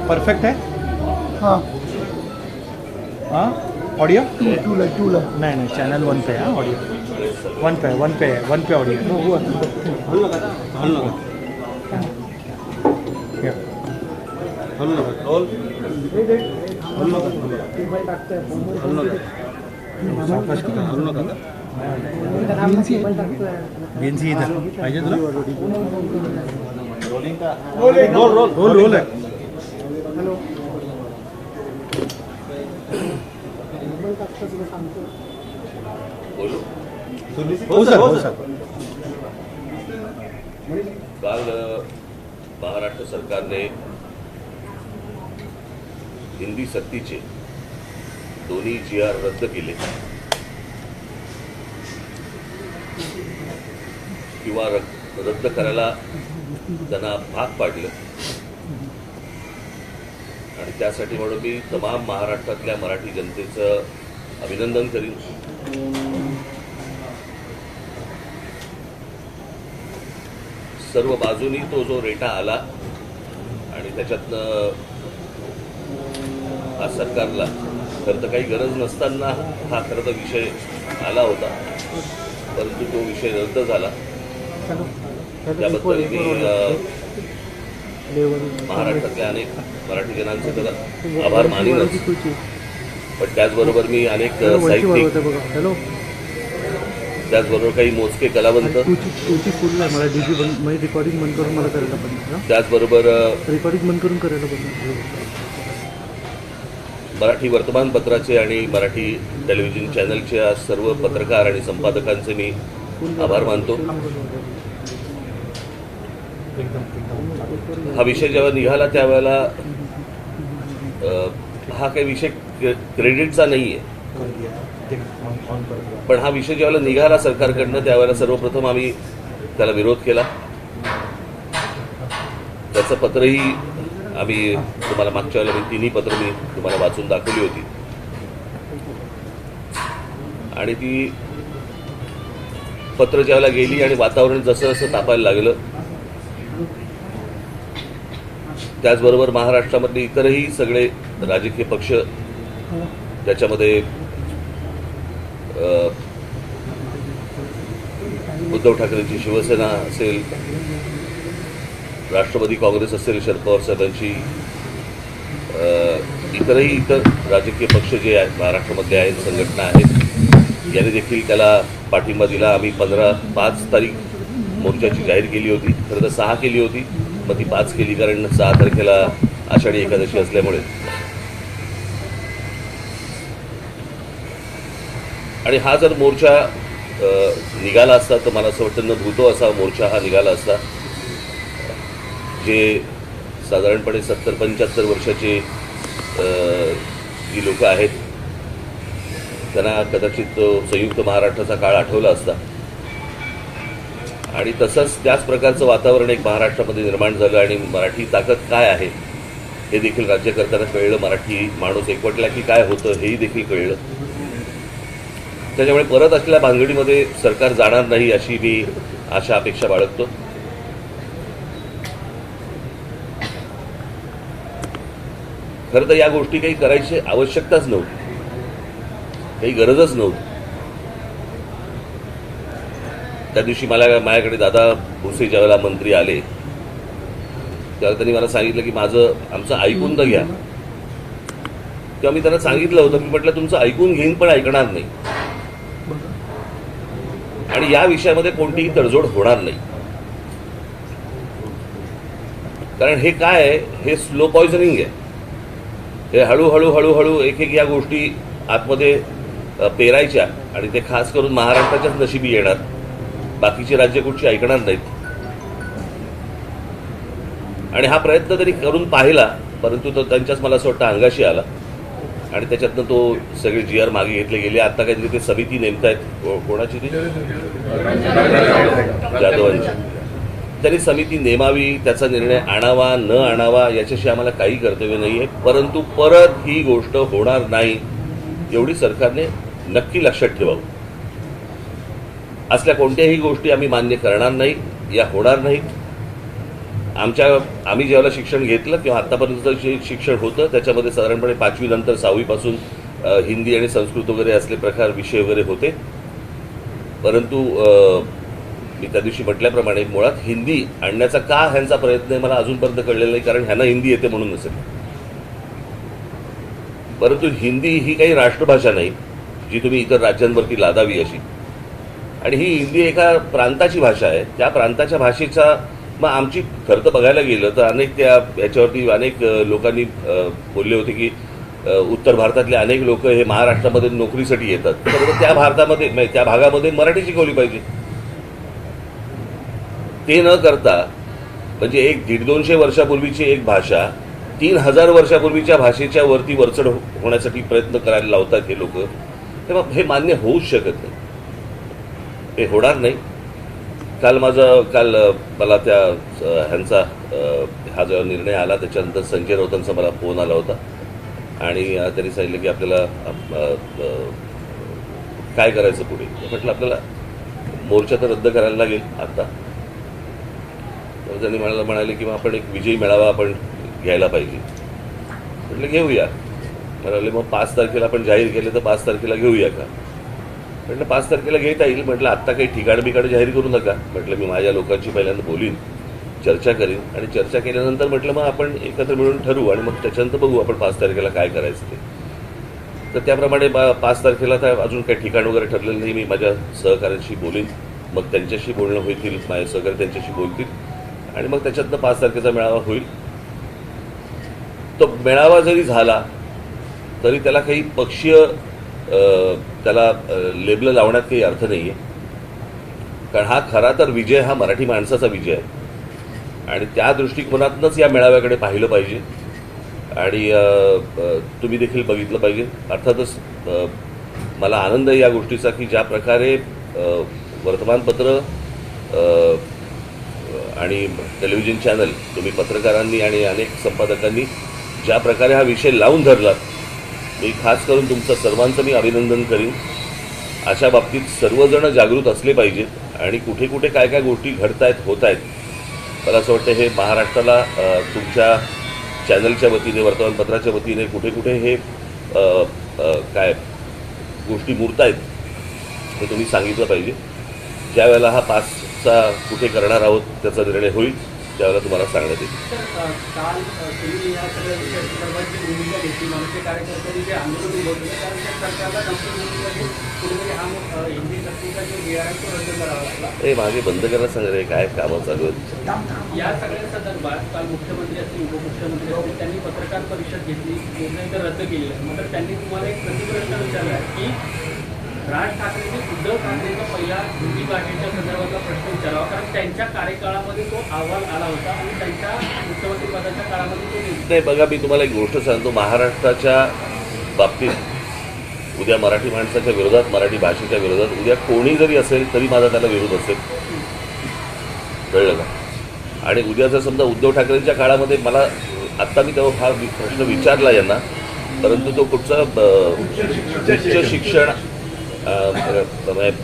Perfect है। हाँ हाँ ऑडियो टू नहीं चैनल 1 पे है ऑडियो 1 पे ऑडियो बीएनसी इधर पाहिजे तुला रोल आहे हो सर काल महाराष्ट्र सरकारने हिंदी सक्तीचे दोन्ही GR रद्द केले किंवा रद्द करायला त्यांना भाग पाडलं आणि त्यासाठी म्हणून मी तमाम महाराष्ट्रातल्या मराठी जनतेचं अभिनंदन करीन। सर्व बाजूनी तो जो रेटा आला आणि त्याच्यातनं आज सरकारला खरं तर काही गरज नसताना हा खरं तर विषय आला होता, परंतु तो विषय रद्द झाला त्याबद्दल मी महाराष्ट्रातल्या अनेक मराठी जनांचे त्याला आभार मानेनच। पण त्याचबरोबर मी अनेक साहित्यिक त्याचबरोबर काही मोजके कलावंत रिकॉर्डिंग बंद करून मला करायला पाहिजे त्याचबरोबर रिकॉर्डिंग बंद करून करायला पाहिजे मराठी वर्तमानपत्राचे आणि मराठी टेलिव्हिजन चॅनलच्या सर्व पत्रकार आणि संपादकांचे मी आभार मानतो। हा विषय जेव्हा निघाला त्यावेळेला हा काही विषय क्रेडिटचा नाही आहे, पण हा विषय ज्यावेळेला निघाला सरकारकडनं त्यावेळेला सर्वप्रथम आम्ही त्याला विरोध केला। त्याचं पत्रही आम्ही तुम्हाला मागच्या वेळेला तिन्ही पत्र मी तुम्हाला वाचून दाखवली होती आणि ती पत्र ज्यावेळेला गेली आणि वातावरण जसं जसं तापायला लागलं त्याचबरोबर महाराष्ट्रामधले इतरही सगळे राजकीय पक्ष त्याच्यामध्ये उद्धव ठाकरेंची शिवसेना असेल, राष्ट्रवादी काँग्रेस असेल, शरद पवार साहेबांची इतर राजकीय पक्ष जे आहेत महाराष्ट्रामधले आहेत संघटना आहेत यांनी देखील त्याला पाठिंबा दिला। आम्ही 5 तारीख मोर्चाची जाहीर केली होती, खरं तर 6 केली होती, मग ती 5 केली कारण 6 तारखेला आषाढी एकादशी असल्यामुळे। आणि हा जर मोर्चा निघाला असता तर मला असं वाटतं न भूतो असा मोर्चा हा निघाला असता। जे साधारणपणे 70-75 वर्षाचे जी लोक आहेत त्यांना कदाचित संयुक्त महाराष्ट्राचा काळ आठवला असता आणि तसंच त्याच प्रकारचं वातावरण एक महाराष्ट्रामध्ये निर्माण झालं आणि मराठी ताकद काय आहे हे देखील राज्यकर्त्यांना कळलं, मराठी माणूस एकवटला की काय होतं हेही देखील कळलं। त्याच्यामुळे परत असलेल्या भानगडीमध्ये सरकार जाणार नाही अशी मी आशा अपेक्षा बाळगतो। खरं तर या गोष्टी काही करायची आवश्यकताच नव्हती, काही गरजच नव्हती। त्या दिवशी माझ्याकडे दादा भुसे ज्यावेळेला मंत्री आले त्यावेळेला त्यांनी मला सांगितलं की आमचं ऐकून तर घ्या। तेव्हा मी त्यांना सांगितलं होतं की म्हटलं तुमचं ऐकून घेईन पण ऐकणार नाही आणि या विषयामध्ये कोणतीही तडजोड होणार नाही, कारण हे काय आहे, हे स्लो पॉइझनिंग आहे। हे हळूहळू एक या गोष्टी आतमध्ये पेरायच्या आणि ते खास करून महाराष्ट्राच्याच नशिबी येणार, बाकीची राज्य कुठची ऐकणार नाहीत। आणि हा प्रयत्न तरी करून पाहिला, परंतु तो त्यांच्याच मला असं वाटतं अंगाशी आला आणि त्याच्यातनं तो सगळे GR मागे घेतले गेले। आता काहीतरी ते समिती नेमतायत, कोणाची ती जाधवांची, त्यांनी समिती नेमावी, त्याचा निर्णय आणावा न आणावा याच्याशी आम्हाला काही कर्तव्य नाही आहे, परंतु परत ही गोष्ट होणार नाही एवढी सरकारने नक्की लक्षात ठेवावं। असल्या कोणत्याही गोष्टी आम्ही मान्य करणार नाही, या होणार नाहीत. आम्ही ज्यावेळेला शिक्षण घेतलं किंवा आत्तापर्यंत जे शिक्षण होतं त्याच्यामध्ये साधारणपणे 5वी नंतर 6वीपासून हिंदी आणि संस्कृत वगैरे असले प्रकार विषय वगैरे होते. परंतु मी त्या दिवशी म्हटल्याप्रमाणे मुळात हिंदी आणण्याचा का ह्यांचा प्रयत्न आहे मला अजूनपर्यंत कळलेला नाही, कारण ह्यांना हिंदी येते म्हणून नसेल. परंतु हिंदी ही काही राष्ट्रभाषा नाही जी तुम्ही इतर राज्यांवरती लादावी अशी. आणि ही हिंदी एका प्रांताची भाषा आहे. त्या प्रांताच्या भाषेचा मग आमची खरं तर बघायला गेलं तर अनेक याच्यावरती अनेक लोकांनी बोलले होते की उत्तर भारतातले अनेक लोक हे महाराष्ट्रामध्ये नोकरीसाठी येतात, तर त्या भारतामध्ये त्या भागामध्ये मराठी शिकवली पाहिजे. ते न करता म्हणजे 100-150 वर्षापूर्वीची एक भाषा 3000 वर्षापूर्वीच्या भाषेच्या वरती वरचढ होण्यासाठी प्रयत्न करायला लावतात हे लोक. तेव्हा हे मान्य होऊच शकत नाही, हे होणार नाही. काल मला त्या ह्यांचा हा जो निर्णय आला त्याच्यानंतर संजय राऊतांचा मला फोन आला होता आणि त्यांनी सांगितलं की आपल्याला काय करायचं पुढे. म्हटलं आपल्याला मोर्चा तर रद्द करायला लागेल आत्ता. तर त्यांनी म्हणाले की मग आपण एक विजयी मेळावा आपण घ्यायला पाहिजे. म्हटलं घेऊया. म्हणाले मग 5 तारखेला आपण जाहीर केले तर 5 तारखेला घेऊया का. म्हटलं 5 तारखेला घेता येईल. म्हटलं आत्ता काही ठिकाण जाहीर करू नका. म्हटलं मी माझ्या लोकांशी पहिल्यांदा बोलीन, चर्चा करीन आणि चर्चा केल्यानंतर म्हटलं मग आपण एकत्र मिळून ठरवू आणि मग त्याच्यानंतर बघू आपण 5 तारखेला काय करायचं ते. तर त्याप्रमाणे 5 तारखेला तर अजून काही ठिकाण वगैरे ठरलेलं नाही. मी माझ्या सहकाऱ्यांशी बोलीन, मग त्यांच्याशी बोलणं होईल, माझे सहकारी त्यांच्याशी बोलतील आणि मग त्याच्यातनं 5 तारखेचा मेळावा होईल. तो मेळावा जरी झाला तरी त्याला काही पक्षीय त्याला लेबल लावण्यात काही अर्थ नाही आहे. कारण हा खरा तर विजय हा मराठी माणसाचा विजय आहे आणि त्या दृष्टिकोनातूनच या मेळाव्याकडे पाहिलं पाहिजे आणि तुम्ही देखील बघितलं पाहिजे. अर्थातच मला आनंद आहे या गोष्टीचा की ज्या प्रकारे वर्तमानपत्र आणि टेलिव्हिजन चॅनल तुम्ही पत्रकारांनी आणि अनेक संपादकांनी ज्या प्रकारे हा विषय लावून धरला, मी खास करून तुमचं सर्वांचं मी अभिनंदन करीन. अशा बाबतीत सर्वजण जागृत असले पाहिजेत आणि कुठे कुठे काय काय गोष्टी घडत आहेत होत आहेत. मला असं वाटतं हे महाराष्ट्राला तुमच्या चॅनलच्या वतीने वर्तमानपत्राच्या वतीने कुठे कुठे हे काय गोष्टी मूर्त आहेत हे तुम्ही सांगितलं पाहिजे. ज्या वेळेला हा 5चा कुठे करणार आहोत त्याचा निर्णय होईल त्यावेळेला तुम्हाला सांगण्यात येईल. काल तुम्ही या सगळ्या विषयासंदर्भात जी भूमिका घेतली, मनसे कार्यकर्त्यांनी जे आंदोलन उभवलं कारण त्या सरकारला कंपनी कुठेतरी हा हिंदी सक्तीचा जो निर्णय तो रद्द करावा लागला. हे मागे बंद करायला सांगा रे, काय कामं चालू आहेत. या सगळ्या संदर्भात काल मुख्यमंत्री असतील, उपमुख्यमंत्री असतील, त्यांनी पत्रकार परिषद घेतली, निर्णय तर रद्द केलेला आहे. मात्र त्यांनी तुम्हाला एक प्रतिप्रश्न विचारला की राज ठाकरेंनी उद्धव ठाकरेंचा पहिला हिंदी भाषेच्या संदर्भातला प्रश्न विचारावा, कारण त्यांच्या कार्यकाळामध्ये तो अहवाल आला होता आणि त्यांच्या मुख्यमंत्री पदाच्या काळामध्ये तो नाही. बघा मी तुम्हाला एक गोष्ट सांगतो, महाराष्ट्राच्या बाबतीत उद्या मराठी माणसाच्या विरोधात, मराठी भाषेच्या विरोधात उद्या कोणी जरी असेल तरी माझा त्याला विरोध असेल, कळलं का. आणि उद्या जर समजा उद्धव ठाकरेंच्या काळामध्ये मला आत्ता मी तेव्हा हा प्रश्न विचारला यांना, परंतु तो कुठचा उच्च शिक्षण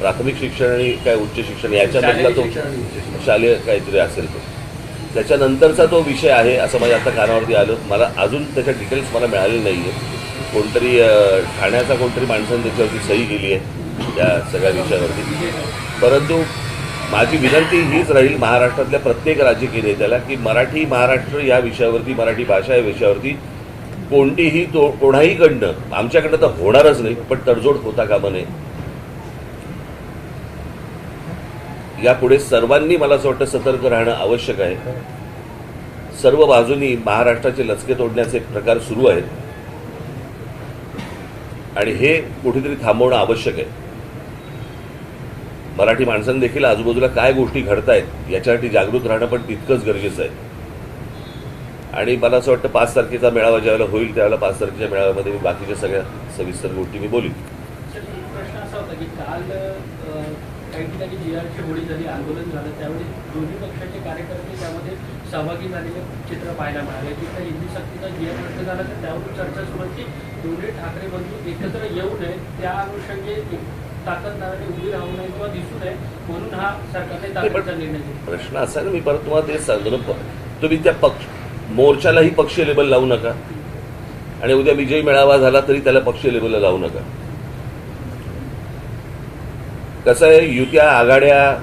प्राथमिक शिक्षण आणि काय उच्च शिक्षण याच्यामधला तो शालेय काहीतरी असेल तो त्याच्यानंतरचा तो विषय आहे असं माझ्या आता कानावरती आलं. मला अजून त्याच्या डिटेल्स मला मिळाले नाही आहे. कोणतरी ठाण्याचा कोणतरी माणसाने त्याच्यावरती सही केली आहे त्या सगळ्या विषयावरती. परंतु माझी विनंती हीच राहील महाराष्ट्रातल्या प्रत्येक राजकीय नेत्याला की मराठी महाराष्ट्र या विषयावरती, मराठी भाषा या विषयावरती कोणतीही कोणाहीकडनं, आमच्याकडनं तर होणारच नाही, पण तडजोड होता कामा नये. यापुढे सर्वांनी मला असं वाटतं सतर्क राहणं आवश्यक आहे. सर्व बाजूनी महाराष्ट्राचे लचके तोडण्याचे प्रकार सुरू आहेत आणि हे कुठेतरी थांबवणं आवश्यक आहे. मराठी माणसांनी देखील आजूबाजूला काय गोष्टी घडतायत याच्यासाठी जागृत राहणं पण तितकंच गरजेचं आहे. आणि मला असं वाटतं 5 तारखेचा मेळावा ज्यावेळेला होईल त्यावेळेला 5 तारखेच्या मेळाव्यामध्ये मी बाकीच्या सगळ्या सविस्तर गोष्टी मी बोलीन. प्रश्न असा होता की काल काही ठिकाणी जी.आरची होळी झाली, आंदोलन झालं, त्यावेळी दोन्ही पक्षाचे कार्यकर्ते त्यामध्ये सहभागी झालेले चित्र पाहायला मिळाले. तिथं हिंदी सक्तीचा जी.आर रद्द झाला तर त्यावरून चर्चा सुरू की दोन्ही ठाकरे बंधू एकत्र येऊ नये, त्या अनुषंगे ताकद नाराने उभी राहू नये किंवा दिसू नये म्हणून हा सरकारने नाही, पण ताकदीचा निर्णय घेतला. प्रश्न असा आहे ना, मी परत तुम्हाला तेच सांगतो ना, तुम्ही त्या मोर्चालाही पक्षीय लेबल लावू नका आणि उद्या विजय मेळावा झाला तरी त्याला पक्षीय लेबलला लावू नका. कसं आहे, युत्या आघाड्या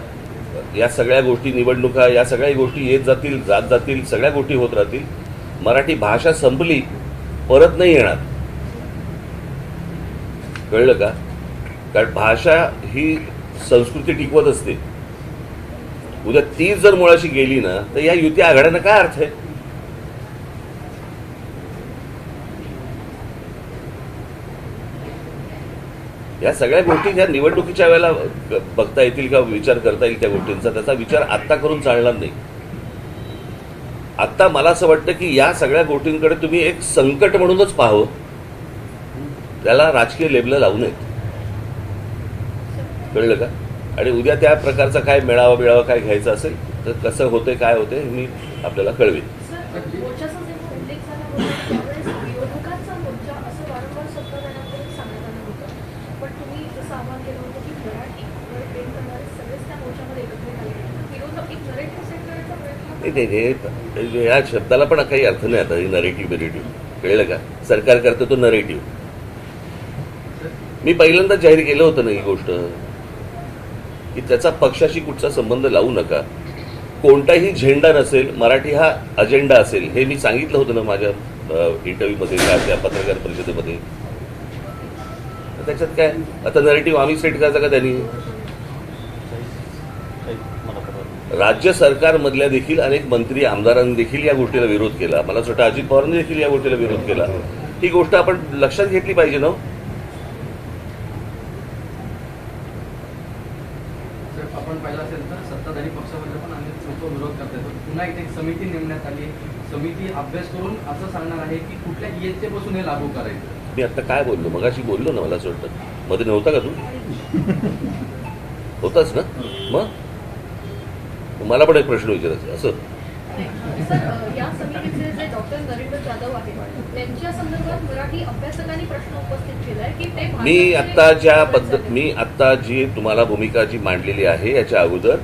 या सगळ्या गोष्टी, निवडणुका, या सगळ्या गोष्टी येत जातील, जात जातील, सगळ्या गोष्टी होत राहतील. मराठी भाषा संपली, परत नाही येणार. कळलं का? कारण भाषा ही संस्कृती टिकवत असते. उद्या ती जर मुळाशी गेली ना, तर या युती आघाड्यांना काय अर्थ आहे? या सगळ्या गोष्टी ज्या निवडणुकीच्या वेळेला बघता येतील का, विचार करता येईल त्या गोष्टींचा, त्याचा विचार आत्ता करून चालणार नाही. आत्ता मला असं वाटतं की या सगळ्या गोष्टींकडे तुम्ही एक संकट म्हणूनच पाहावं, त्याला राजकीय लेबल लावू नयेत. कळलं का? आणि उद्या त्या प्रकारचा काय मेळावा काय घ्यायचा असेल तर कसं होतंय, काय होतंय, मी आपल्याला कळवेन. मोर्चाचा जेव्हा उल्लेख झाला होता त्यावेळेस विरोधकांचा मोर्चा असं वारंवार सत्ताधाऱ्यांकडून सांगण्यात आलं होतं. पण तुम्ही जसं आवाहन केलं होतं की मराठीवर प्रेम करणारे सगळेच त्या मोर्चामध्ये एकत्रित आले. विरोधक एक नरेटिव्ह सेट करण्याचा प्रयत्न नाही, या शब्दाला पण काही अर्थ नाही आता, नरेटिव्ह. कळलं का? सरकार करतो तो नरेटिव्ह. मी पहिल्यांदा जाहीर केलं होतं ना ही गोष्ट की त्याचा पक्षाशी कुठचा संबंध लावू नका. कोणताही झेंडा नसेल, मराठी हा अजेंडा असेल, हे मी सांगितलं होतं ना माझ्या इंटरव्ह्यूमध्ये, त्या पत्रकार परिषदेमध्ये. त्याच्यात काय आता नरेटिव्ह आम्ही सेट करायचा का त्यांनी? राज्य सरकारमधल्या देखील अनेक मंत्री आमदारांनी देखील या गोष्टीला विरोध केला. मला असं वाटतं अजित पवारांनी देखील या गोष्टीला विरोध केला. ही गोष्ट आपण लक्षात घेतली पाहिजे ना. आपण पाहिलं असेल तर सत्ताधारी पक्षामध्ये पण अनेक लोक विरोध करतात. पुन्हा एक समिती नेमण्यात आली. समिती अभ्यास करून असं सांगणार आहे की कुठल्या इयत्तेपासून हे लागू करायचं. मी आता काय बोललो, मगाशी बोललो ना, मला असं वाटतं मध्ये नव्हता का तू? होताच ना. मग मला पण एक प्रश्न विचारायचा असं. सर, या समितीचे जे डॉक्टर नरेंद्र जाधव आहेत त्यांच्या संदर्भात मराठी अभ्यासकांनी प्रश्न उपस्थित केलाय की ते मी आत्ता जी तुम्हाला भूमिका जी मांडलेली आहे याच्या अगोदर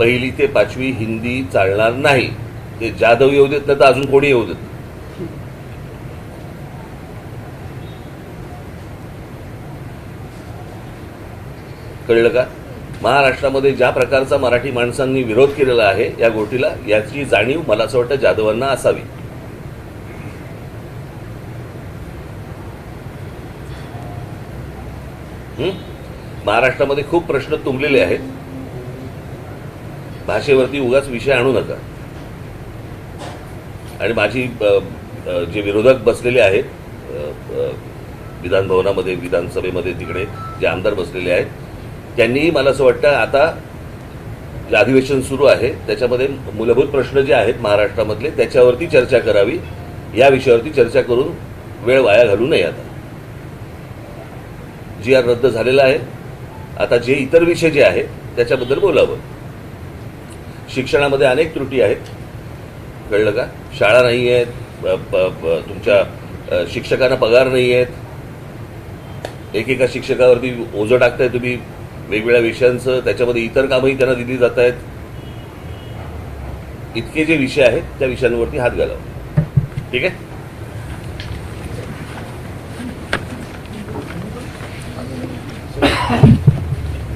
1ली ते 5वी हिंदी चालणार नाही. ते जाधव येऊ देत नाही तर अजून कोणी येऊ देत. कळलं का? महाराष्ट्रामध्ये ज्या प्रकारचा मराठी माणसांनी विरोध केलेला आहे या गोष्टीला, याची जाणीव मला असं वाटतं जाधवांना असावी. महाराष्ट्रामध्ये खूप प्रश्न तुंबलेले आहेत. भाषेवरती उगाच विषय आणू नका. आणि माझी जे विरोधक बसलेले आहेत विधान भवनामध्ये, विधानसभेमध्ये, तिकडे जे आमदार बसलेले आहेत, त्यांनीही मला असं वाटतं आता जे अधिवेशन सुरू आहे त्याच्यामध्ये मूलभूत प्रश्न जे आहेत महाराष्ट्रामधले त्याच्यावरती चर्चा करावी. या विषयावरती चर्चा करून वेळ वाया घालू नये. आता GR रद्द झालेला आहे. आता जे इतर विषय जे आहेत त्याच्याबद्दल बोलावं. शिक्षणामध्ये अनेक त्रुटी आहेत. कळलं का? शाळा नाही आहेत, तुमच्या शिक्षकांना पगार नाही आहेत, एकेका शिक्षकावरती ओझं टाकताय तुम्ही वेगवेगळ्या विषयांचं, त्याच्यामध्ये इतर कामंही त्यांना दिली जात आहेत. इतके जे विषय आहेत त्या विषयांवरती हात घालावा. ठीक आहे.